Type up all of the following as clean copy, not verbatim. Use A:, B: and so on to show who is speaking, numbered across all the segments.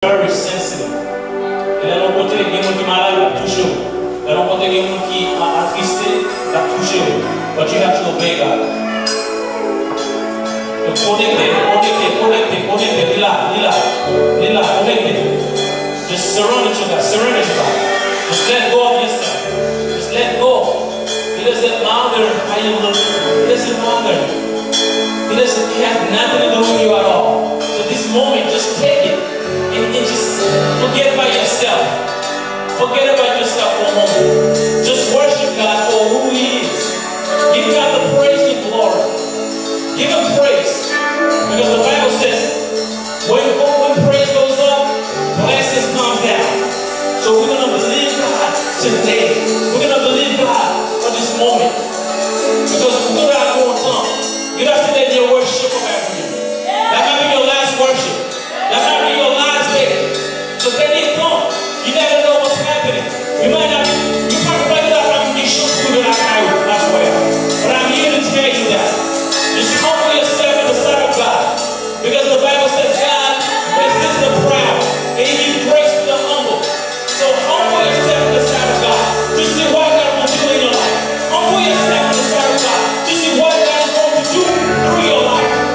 A: very sensitive. Elle a rencontré des gens qui malades, elle a touché. Elle a rencontré des gens qui sont attristés, elle a touché. But you have to obey God. Connectez, lila, connectez. Just surrender to God, surrender to God. Just let go of yourself. Just let go. He doesn't matter how you look. He doesn't matter. He has nothing to do with you at all. So this moment, just take it and just forget about yourself. Forget about yourself for a moment. Just worship God for who He is. Give God the praise and glory. Give Him praise. Because the Bible says, when praise goes up, blessings come down. So we're going to believe God today. We're going to believe God for this moment. Because we're not going to come. You don't have to let your worship come after you. That might be your last worship. That might be your last day. So then it come. You never know what's happening. You might not be, you probably not have to get shook through that I swear. But I'm here to tell you that. Just humble yourself in the sight of God. Because the Bible says God resists the proud and He gives grace to the humble. So humble yourself in the sight of God. Just see what God will do in your life. Humble yourself in the sight of God. Just see what God is going to do through your life.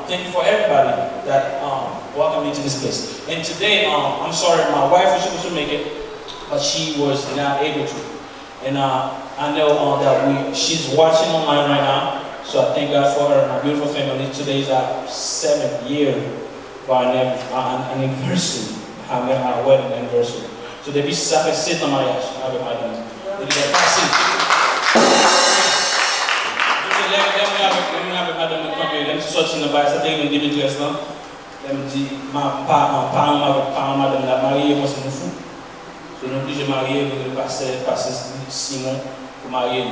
B: Thank you for everybody that welcomed me to this place. And today, I'm sorry, my wife was supposed to make it, but she was not able to. And I know that she's watching online right now. So I thank God for her and our beautiful family. Today is our 7th year of our anniversary, our wedding anniversary. So depuis ça fait 7 ans mariage avec madame. Il est facile. Avec madame quand elle sorti dans bail, ça était en 2013 là. Elle me dit parents madame la mariée, moi c'est nous fou. Je nous obligé de marier, de passer 6 mois pour marier.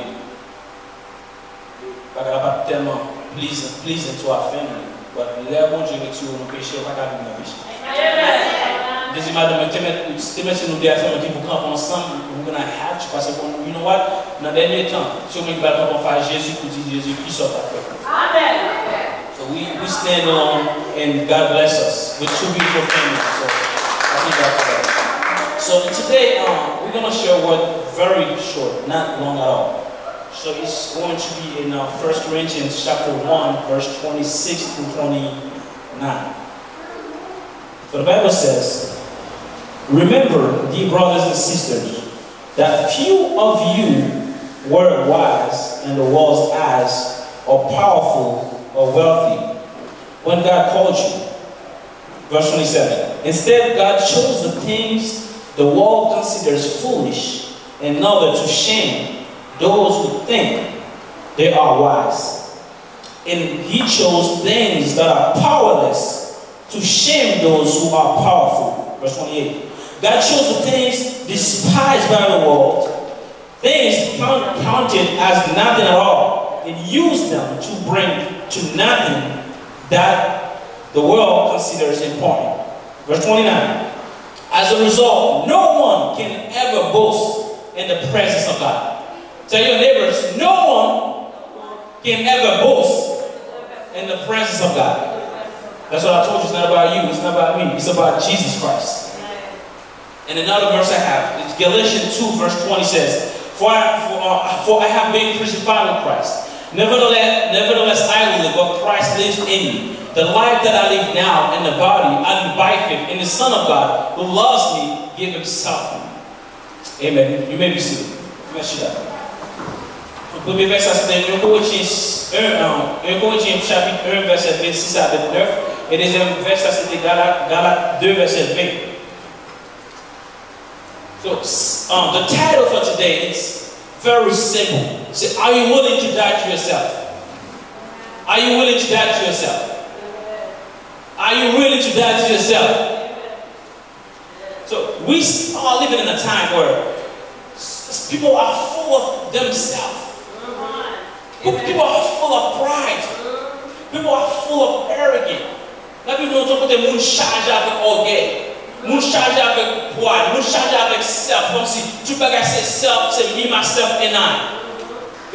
B: Parce qu'elle n'a pas tellement pleasing to our family. But les bons Dieu que tu nous péchés, pas qu'à nous pécher. Deuxième madame, tu mets sur nous deux ensemble, pour camper ensemble, we're gonna have to parce que you know what? Dans le dernier temps, si on met le camp, on fait Jésus pour dire Jésus qui sort après. Amen. So we stand alone and God bless us with 2 beautiful families. So I think God for that. So today we're gonna share a word very short, not long at all. So it's going to be in 1 Corinthians chapter 1, verse 26 through 29. So the Bible says, remember, dear brothers and sisters, that few of you were wise in the world's eyes, or powerful, or wealthy, when God called you. Verse 27. Instead, God chose the things the world considers foolish in order to shame those who think they are wise. And he chose things that are powerless to shame those who are powerful. Verse 28. God chose the things despised by the world, things counted as nothing at all, and used them to bring to nothing that the world considers important. Verse 29. As a result, no one can ever boast in the presence of God. Tell your neighbors, no one can ever boast in the presence of God. That's what I told you. It's not about you. It's not about me. It's about Jesus Christ. And another verse I have, it's Galatians 2, verse 20 says, For I have been crucified with Christ. Nevertheless I live, but Christ lives in me. The life that I live now in the body, I live by faith in the Son of God, who loves me, gave himself for me. Amen. You may be seated. Merci. Le premier verset, c'est 1 Corinthiens chapitre 1, verset 26 à 29. Et le deuxième verset, c'était Galates 2, verset 20. So, the title for today is very simple. It's, are you willing to die to yourself? Are you willing to die to yourself? Are you willing to die to yourself? So, we are living in a time where people are full of themselves. People are full of pride. People are full of arrogance. Là, people don't talk about the moon chargé avec orgueil. Moon chargé avec pride. Moon chargé avec self. Comme si tout bagage c'est self, c'est me, myself, and I.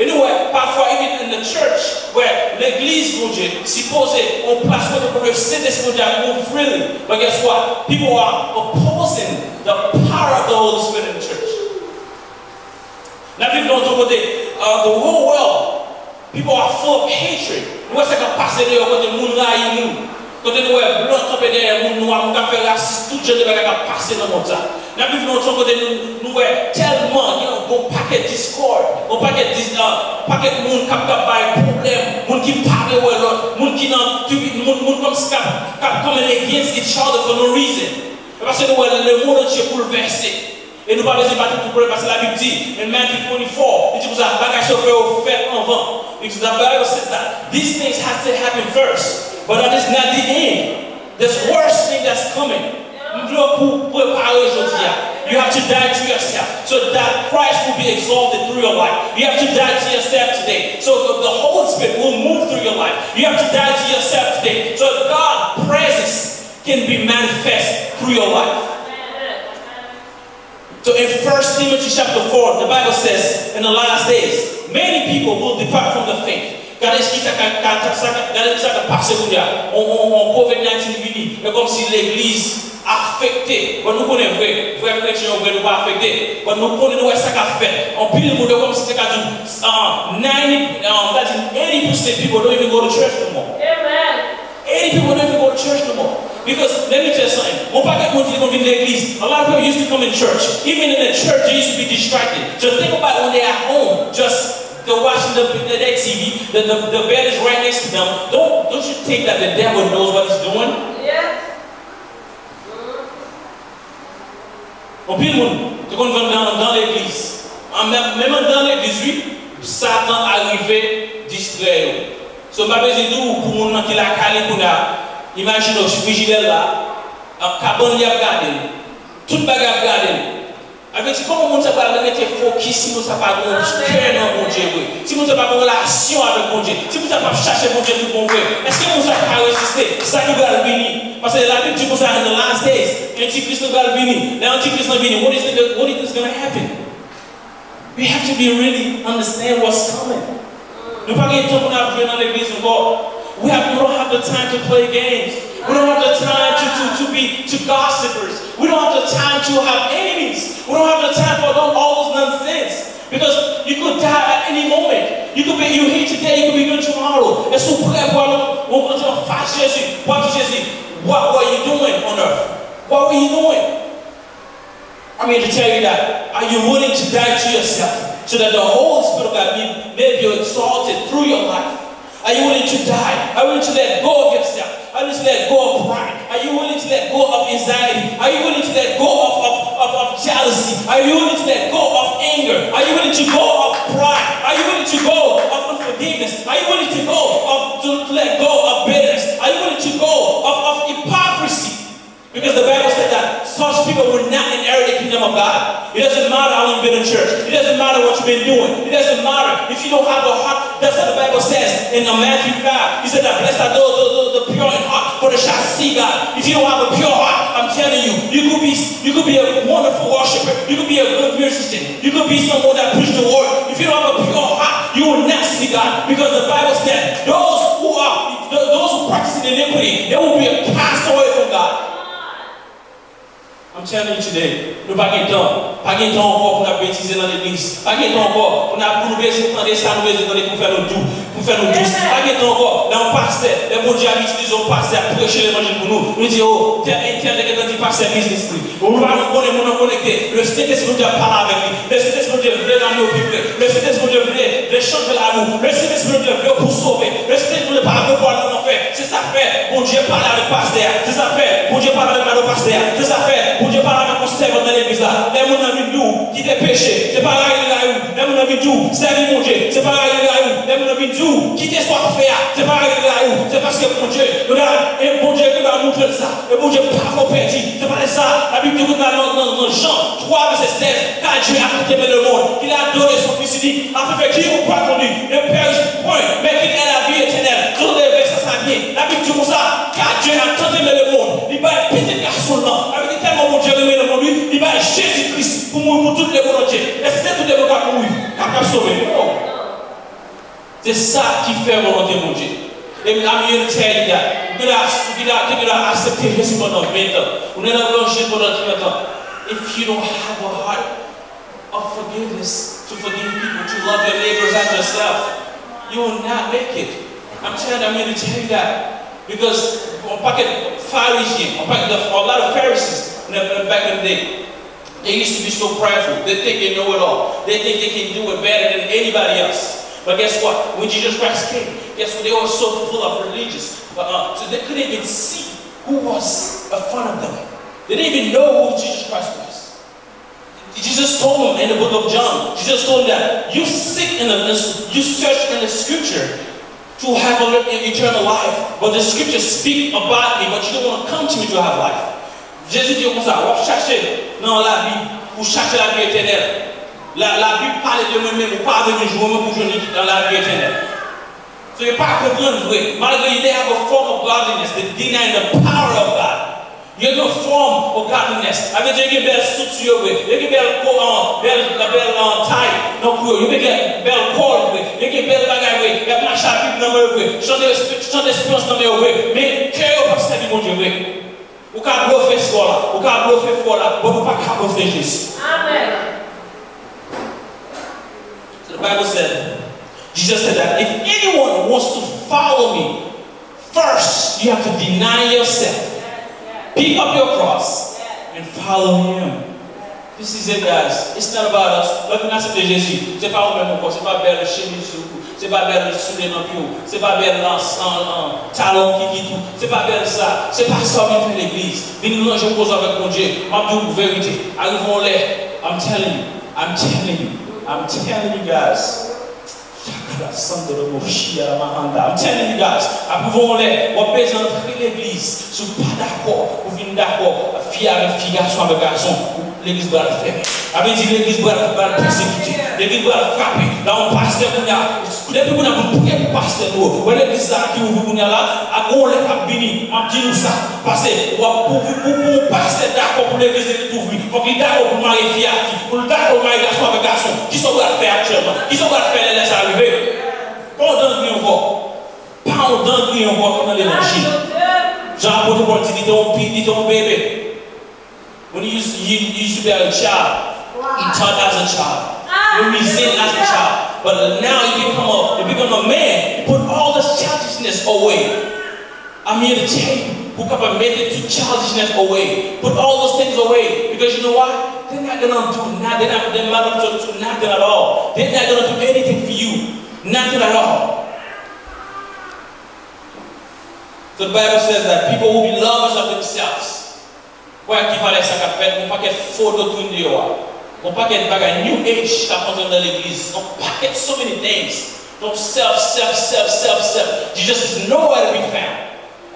B: Anyway, parfois, even in the church, where l'église, mon Dieu, supposé on place pour le Saint-Esprit to move freely. But guess what? People are opposing the power of the Holy Spirit in the church. Now, people don't talk about the whole world. People are full of hatred. Nous voyons ça qui passe derrière quand les gens raillent nous. Quand nous voyons blanc camper derrière nous, nous avons fait raciste, tout jeune qui passe dans le monde. Now, people don't talk about nous voyons tellement, bon paquet discord, bon paquet monde qui a pas problème, monde qui parle ou l'autre, monde qui monde comme ça, comme against each other for no reason. Parce que nous voyons le monde entier bouleversé. Et nous parlons de battre pour problème parce que la Bible dit, in Matthew 24, il dit que ça bagage se fait en vent. Because the Bible says that these things have to happen first, but that is not the end. There's worse thing that's coming. You have to die to yourself so that Christ will be exalted through your life. You have to die to yourself today so the Holy Spirit will move through your life. You have to die to yourself today so God's presence can be manifest through your life. So in 1 Timothy chapter 4, the Bible says, in the last days, many people will depart from the faith. Regardez ce qui s'est passé en COVID-19 venu. C'est comme si l'église affectée. Nous connaissons vrai chrétien, nous pas affecté. Nous connaissons ce qu'a fait. En pile, nous comme si c'était 80% people don't even go to church no more. Amen. 80 people don't even go to church no more. Because let me tell you something. A lot of people used to come in church. Even in the church, they used to be distracted. Just think about when they're at home, just they're watching their TV, the bed is right next to them. Don't you think that the devil knows what he's doing?
C: Yeah.
B: Dans l'église. Même dans l'église, oui, Satan arrivait distrait. So, ma besoin de pour mon qui la calé pour là. Imagine au frigidaire là, un carbone y a regardé, toute bagarre regardé. Avec si comment on ne pas mettre focus si on ne pas bon cœur dans mon Dieu, si on ne pas bonne relation avec mon Dieu, si on ne pas chercher mon Dieu tout bon vrai, est-ce que on ne pas résister? Ça qui va venir. Parce que la Bible dit ça in the last days, Antichrist va venir. L'Antichrist va venir. What is going to happen? We have to be really understand what's coming. Nous pas gagner temps pour nous dans l'église encore. We don't have the time to play games. We don't have the time to gossipers. We don't have the time to have enemies. We don't have the time for all those nonsense. Because you could die at any moment. You here today, you could be good tomorrow. Et sous prêt pour on continue face Jésus. What were you doing on earth? What were you doing? I'm here to tell you that. Are you willing to die to yourself so that the Holy Spirit of God may be exalted through your life? Are you willing to die? Are you willing to let go of yourself? Are you willing to let go of pride? Are you willing to let go of anxiety? Are you willing to let go of jealousy? Are you willing to let go of anger? Are you willing to go of pride? Are you willing to go of unforgiveness? Are you willing to go to let go of bitterness? Are you willing to go of hypocrisy? Because the Bible said that such people will not inherit the kingdom of God. It doesn't matter how long you've been in church. It doesn't matter what you've been doing. It doesn't matter if you don't have a heart. That's what the Bible says in Matthew 5. He said that blessed are those the pure in heart, for they shall see God. If you don't have a pure heart, I'm telling you, you could be a wonderful worshiper. You could be a good musician. You could be someone that preaches the word. If you don't have a pure heart, you will not see God. Because the Bible said those who practice iniquity, they will be cast away from God. I'm telling you today, nous pas de temps encore pour nous bêtiser dans l'église, pas de temps encore pour nous baiser dans des salles, pour faire nos doux, pas de temps encore dans le pasteur, les bons dieux utilisent le pasteur à prêcher l'évangile pour nous. Nous disons, tel qui dit pasteur business, on va nous connecter, le Saint-Esprit Dieu parle avec lui, le Saint-Esprit Dieu veut dans nos vies, le Saint-Esprit Dieu veut changer l'amour, le Saint-Esprit Dieu veut pour sauver, le Saint-Esprit Dieu parle pour nous en faire, c'est ça fait, bon Dieu parle avec pasteur, c'est ça fait, bon Dieu parle avec le pasteur, c'est ça fait. Dieu parle avec mon servant dans l'église là. Les gens qui nous qui t'es péché, c'est pas là où. Les gens qui nous servir mon Dieu, c'est pas là où. Les gens qui nous qui t'es soit fait, c'est pas là où. C'est parce que mon Dieu, regarde, et mon Dieu qui va montrer ça. Et mon Dieu pas qu'on perdit. C'est pas ça. La Bible dit dans Jean 3 verset 16, car Dieu a aimé le monde, qu'il a donné son fils unique, afin que qui ne croit en lui ne périsse point, mais qu'il ait la vie éternelle. Tous les versets ça vient. La Bible dit comme ça, car Dieu a tant aimé le monde, il va être petit garçon là, avec tellement mon Dieu aimé le monde, il va être Jésus-Christ pour mourir pour toutes les volontés. Et c'est toutes les volontés pour mourir, capable de sauver. C'est ça qui fait volonté mon Dieu. Et I'm here to tell you that you gotta accept Jésus pendant 20 ans. Vous n'avez pas l'enjeu pendant 30 ans. If you don't have a heart of forgiveness, to forgive people, to love your neighbors as yourself, you will not make it. I'm here to tell you that. Because a lot of Pharisees back in the day, they used to be so prideful. They think they know it all. They think they can do it better than anybody else. But guess what? When Jesus Christ came, guess what? They were so full of religious. So they couldn't even see who was in front of them. They didn't even know who Jesus Christ was. Jesus told them in the book of John, Jesus told them that you search in the scripture to have an eternal life. But the scriptures speak about me, but you don't want to come to me to have life. Jésus dit comme ça, on va chercher dans la Bible pour chercher la vie éternelle. La Bible parle de moi-même, ou pas de mes jours, pour je dans la vie éternelle. So you pas comprendre vrai. Malgré they have a form of godliness, they deny the power of God. You have a form of godliness. Avec Dieu, il y a belle structure, il y a belle taille, non il y a belle corde, il y a belle bagaille, il y a ma chapitre dans le champ d'espérance dans le mais cœur pas servir mon Dieu. Ou qu'à bluffer ce là, ou qu'à bluffer fort là, mais pas qu'à bluffer Jésus. Amen. So the Bible said, Jesus said that if anyone wants to follow me, first you have to deny yourself. Pick up your cross and follow him. This is it, guys. It's not about us. Lorsque nous acceptons Jésus, c'est pas au même encore. C'est pas belle chemise sur vous. C'est pas belle soulier dans le pied. C'est pas belle talon qui tout. C'est pas belle ça. C'est pas ça qu'on fait l'église. Venez nous manger cause avec mon Dieu. Ma vérité. Arrivons là. I'm telling you guys. I'm telling you guys, approuvons-les, on peut entrer l'église, si vous n'êtes pas d'accord, vous venez d'accord, fille avec fille, garçon avec garçon, l'église doit le faire. Avec dit l'église doit le persécuter, l'église doit le frapper. Là, on passe qu'on a, depuis qu'on a prié pour passer nous, l'église là qui ouvre là, à on les a bénis, on dit nous ça, parce que pour passer d'accord pour l'église qui ouvre, il faut qu'il d'accord pour marier fille à fille, pour d'accord pour marier garçon avec garçon, qui sont doit le faire actuellement, qui sont doit le faire les laisser arriver. Pas dans dans l'évangile. Jean-Apôtre Paul dit qu'il était un bébé. When he used to be a child, he taught as a child. When he sinned as a child. But now he become a man. He put all this childishness away. I'm here to tell you, who can make it to childishness away. Put all those things away. Because you know what? They're not going to do nothing. They're not going to do nothing at all. They're not going to do anything for you. Nothing at all. So the Bible says that people will be lovers of themselves. Quoi qu'il fallait ça qu'a fait, on pas qu'être faux doctrine de Yahweh. On pas qu'être bagarre new age qu'a entendu dans l'église. On pas qu'être so many things. Don't self. Jesus is nowhere to be found.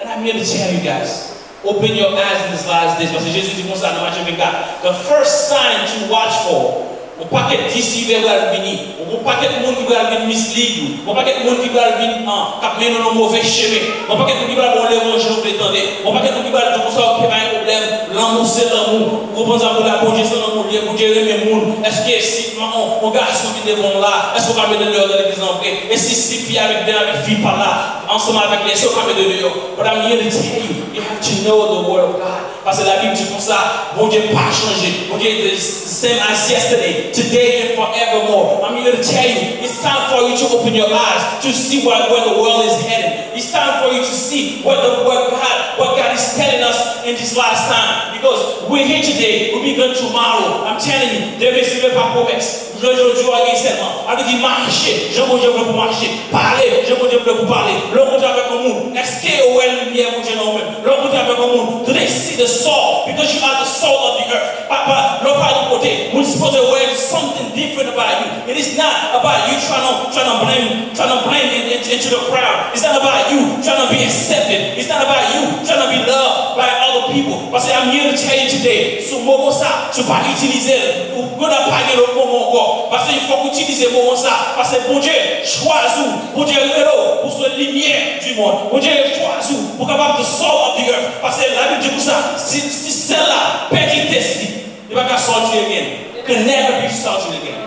B: And I'm here to tell you guys, open your eyes in this last days. Parce que Jésus dit comme ça dans Matthieu 24. The first sign to watch for. On pas qu'être d'ici vers la venir. On pas qu'être monde qui va venir mislead. On pas qu'être monde qui va venir cap mener dans mauvais chemin. On pas qu'être monde qui va bon l'évangile vous l'étendez. On pas qu'être monde qui va dire comme ça qu'il y a un problème. L'amour c'est l'amour. Vous pensez à la bonne gestion dans mon Dieu pour gérer mes monde. Est-ce que si mon garçon qui devant là, est-ce qu'on va mettre dehors dans l'église en vrai? Et si fille avec fille par là, ensemble avec les, est-ce qu'on va mettre dehors? But I'm here to tell you have to know the word of God. Parce que la Bible dit comme ça, mon Dieu pas changé. Mon Dieu est the same as yesterday, today and forevermore. I'm here to tell you, it's time for you to open your eyes to see where the world is headed. It's time for you to see what God is telling us in this last time. Because we're here today, we'll be gone tomorrow. I'm telling you, there is even pas promesse. Je dis seulement, avec dit marcher, je veux pour marcher, parler, je veux pour parler. L'homme avec le monde, est-ce que vous avez lumière pour Dieu non même? L'homme avec le monde, do they see the soul? Because you are the soul of the earth. Papa, l'homme pas de côté, we're supposed to wear something different about you. It is not about you trying to blend into the crowd. It's not about you trying to be accepted. It's not about you trying to be loved by other people. Parce que I'm here to tell you today, ce moment ça, tu pas utiliser pour ne pas gagner le moment encore. Parce qu'il faut utiliser le moment ça. Parce que bon Dieu choisit, bon Dieu est pour cette lumière du monde. Bon Dieu choisit pour capable de sortir of the earth. Parce que la Bible dit comme ça, si celle-là perd testé, il va pas sortir again. Can never be sorted again.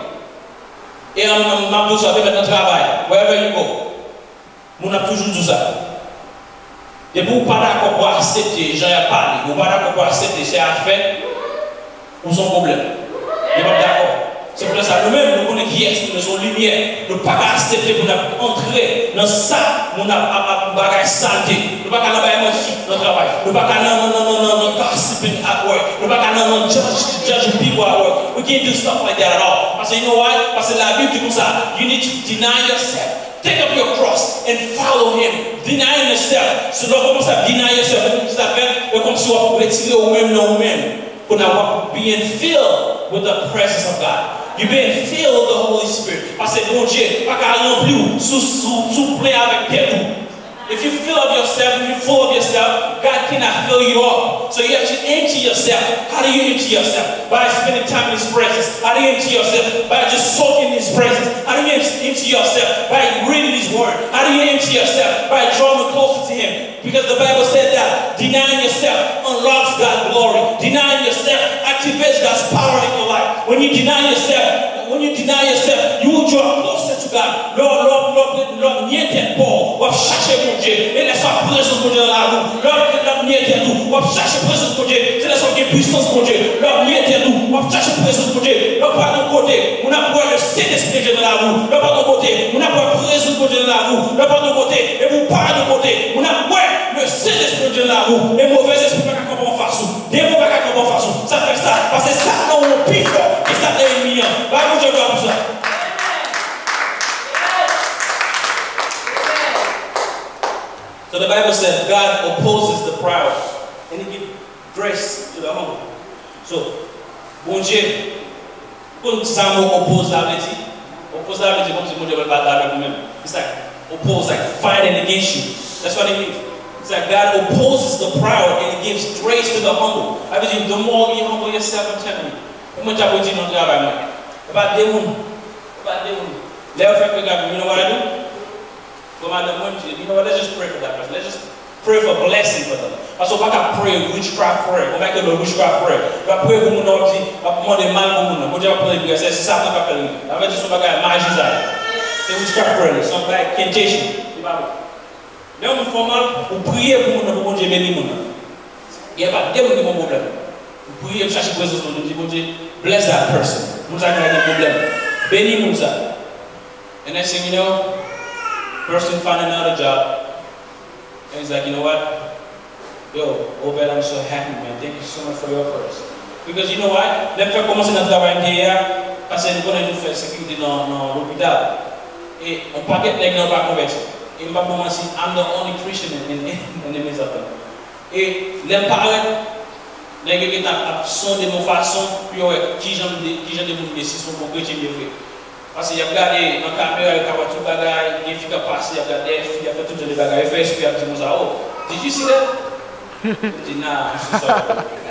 B: Et on a besoin de mettre un travail. Wherever you go. On a toujours dit ça. Et vous pas d'accord pour accepter, j'en ai parlé, vous pas d'accord pour accepter, c'est à faire, ou son problème. Vous pas d'accord. C'est pour ça que nous-mêmes, nous connaissons qui est, nous sommes lumière, nous ne pouvons pas accepter pour entrer dans ça, nous n'avons pas saleté, nous ne pouvons pas dans le travail, nous ne pouvons pas gossiping at work, nous ne pouvons pas judge people at work. We can't do stuff like that at all. Parce que you know why? Parce que la Bible dit comme ça, you need to deny yourself. Take up your cross and follow him. Deny yourself. Si vous commencez à deny yourself, ça fait comme si vous retirez vous-même dans vous-même. Pour avoir being filled with the presence of God. You're being filled with the Holy Spirit. Parce que bon Dieu, pas qu'à remplir sous plein avec Pierre. If you fill up yourself, if you're full of yourself, God cannot fill you up. So you have to empty yourself. How do you empty yourself? By spending time in His presence. How do you empty yourself? By just soaking in His presence. How do you empty yourself? By reading His Word. How do you empty yourself? By drawing closer to Him. Because the Bible said that denying yourself unlocks God's glory. Denying yourself activates God's power in your life. When you deny yourself, you will draw closer to God. Lord, niente po, va chercher mon Dieu, et laisse sa présence mon Dieu dans la roue. Lord, niente tout, va chercher présence mon Dieu, c'est laisse sa puissance mon Dieu. Lord, niente tout, va chercher présence mon Dieu. Lord, par ton côté, on a besoin de Saint-Esprit dans la roue. Lord, par ton côté, on a besoin de présence mon Dieu dans la roue. Lord, par ton côté, et vous par ton côté, on a besoin de Saint-Esprit dans la roue. Et mauvais esprit pas comment faire. façon. Des mots pas bonne façon. Ça fait ça. Parce que ça, non, on pire fort. Et ça, l'ennemi. Bah, vous, je dois pour ça. So the Bible said God opposes the proud and He gives grace to the humble. So, bon Dieu, quand ça oppose la vérité, oppose la vérité comme si mon Dieu veut battre avec vous-même. It's like oppose, like fighting against you. That's what it means. It's like God opposes the proud and He gives grace to the humble. I mean, the more you humble yourself, I'm telling you. Comment tu as beau dire non travail, about the woman, you know what I do? You know what? Let's just pray for that person. Let's just pray for blessing for them. Parce qu'on va pas pray witchcraft prayer. On va pas faire witchcraft prayer. On va prier pour mon nom dit, on va demander mal pour mon nom. On va prier pour c'est ça qu'on va faire. On va dire son bagage magie ça. C'est witchcraft prayer. Son bagage incantation. C'est pas bon. Mais on fait mal pour prier pour mon nom pour Dieu bénir mon nom. Il y a pas de problème. Pour prier pour chercher présence de Dieu. Bon Dieu bless that person. Nous avons des problèmes. Bénis mon ça. And next thing you know, person found another job, and he's like, you know what? Yo, Obed, I'm so happy, man. Thank you so much for your prayers. Because you know what? Let me commencer notre travail hier, parce que nous allons faire sécurité dans l'hôpital. Et on paquet de nègres pas convertis. Et on va commencer, I'm the only Christian in the midst of them. Et les parents, les gens qui sont de mon façon, puis qui j'en ai si sont pour chrétiens bien fait. Parce qu'il y a regardé dans la caméra, il y a tout le bagage, il y a fait passer, il y a regardé, il y a fait tout le bagage, il fait esprit, il dit, oh, did you see that? I did not.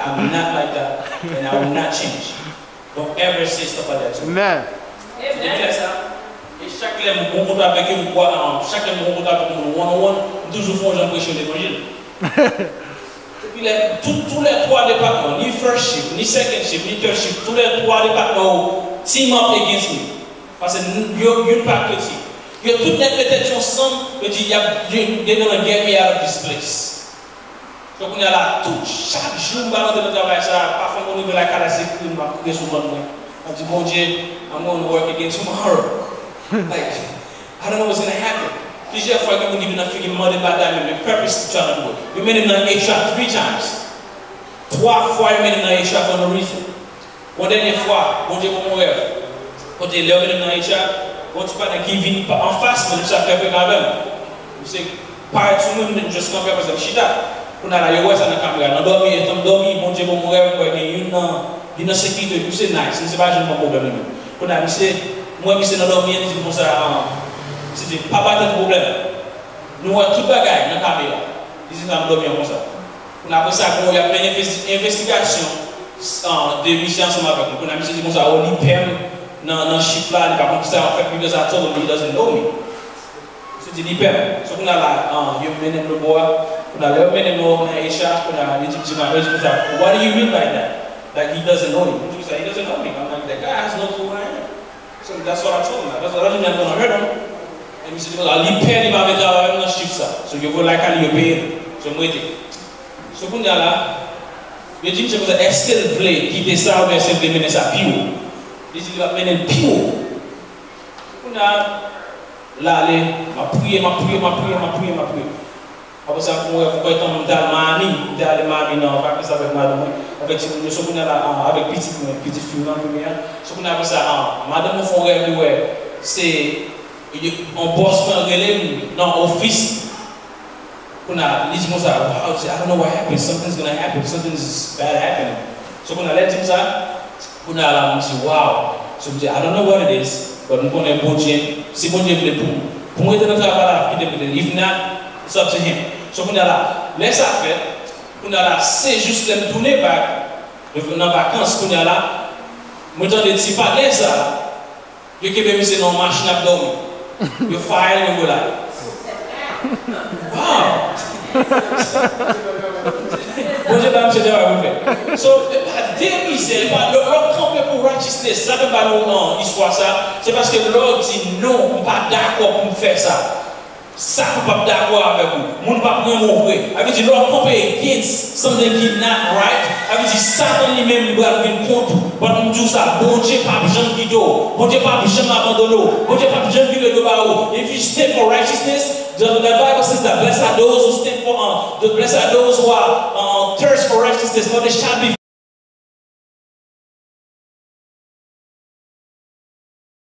B: I'm not like that, and I will not change. Don't ever say stuff like that to me. Amen. Et chaque lème, mon compte avec eux, chaque lème, mon compte avec eux, one-on-one, toujours font un prêcher l'évangile. Et puis tous les trois départements, ni first shift, ni second shift, ni third shift, tous les trois départements team up against me. Parce que you're pas petit. You have toute notre tête ensemble, et dit, they're going to get me out of this place. Donc on est là, chaque jour, on va dans le travail, ça, parfois on est dans la calasse, on va couper sur moi. On dit, mon Dieu, I'm going to work again tomorrow. Like, I don't know what's going to happen. Plusieurs fois, on dit, on a fait une mode de bataille, mais purpose to try to do it. We made it in HR 3 times. 3 fois, we made it in HR for no reason. Une dernière fois, mon Dieu, pour mon rêve. Quand tu es là, dans les HR, quand tu parles qui vient en face, mais ça fait quand même. C'est pas tout le monde, juste comme ça, parce que chita. On a la yoga, ça n'a pas de problème. On dormi, bon Dieu, pour mon rêve, il y a une sécurité, c'est nice, c'est pas un problème. On a moi, je suis dormi, c'est comme ça, c'est pas de problème. Nous avons tout bagage dans la caméra. Ils sont dormi comme ça. On a ça, il y a plein d'investigations de mission ensemble avec nous. On a mis comme ça, on y perd. Non, chiffre là, il va pas ça en fait, because I told him he doesn't know me. C'est dit hyper. So on a là, you mean le bois, on a le mené mo na Aisha, on a dit tu m'as dit ça. What do you mean by that? Like he doesn't know you. He said he doesn't know me. I'm like that guy has no clue who I am. So that's what I told him. That's what I mean. I'm gonna hurt him. And he said, well, il perd, il va mettre là, on chiffre ça. So you go like à lui obéir. So moi dit. So on a là, je dis que c'est est-ce qu'elle voulait quitter ça ou bien c'est de mener ça plus haut. Il va mener le pire. On a là, ma prière. Après ça, il faut être dans mamie, non, pas ça avec madame. Avec ce qu'on a là, avec petit fille, non, ce qu'on a ça, madame, font rêve, c'est un boss dans l'office. On a dit ça, I don't know what happened, something's gonna happen, something's bad happening. So on a dit ça. On a là, on dit, wow. So, I don't know what it is, but on connaît bon Dieu. Si bon Dieu veut pour moi, dans le travail, if not, it's up to him. So, on a là, laisse ça faire. On a là, c'est juste de tourner back. Dans les vacances, on a là, moi, dans les petits pas, laisse ça. Je peux même c'est dans la machine à dormir. Je file, je go là. Wow! Bon Dieu, c'est déjà fait. So, démisère, leur camper pour righteousness, ça ne va pas histoire ça. C'est parce que l'autre dit non, on n'est pas d'accord pour faire ça. Ça ne pas d'accord avec vous. On ne pas prendre mon vrai. Avec dit leur camper against something qui n'est not right. Avec dit Satan lui-même il va venir contre. Bon Dieu ça, bon Dieu pas besoin de guider. Bon Dieu pas besoin d'abandonner. Bon Dieu pas besoin de vivre de bas. If you stay for righteousness, The Bible says that blessed are those who stand for, blessed are those who are thirst for righteousness, for they shall be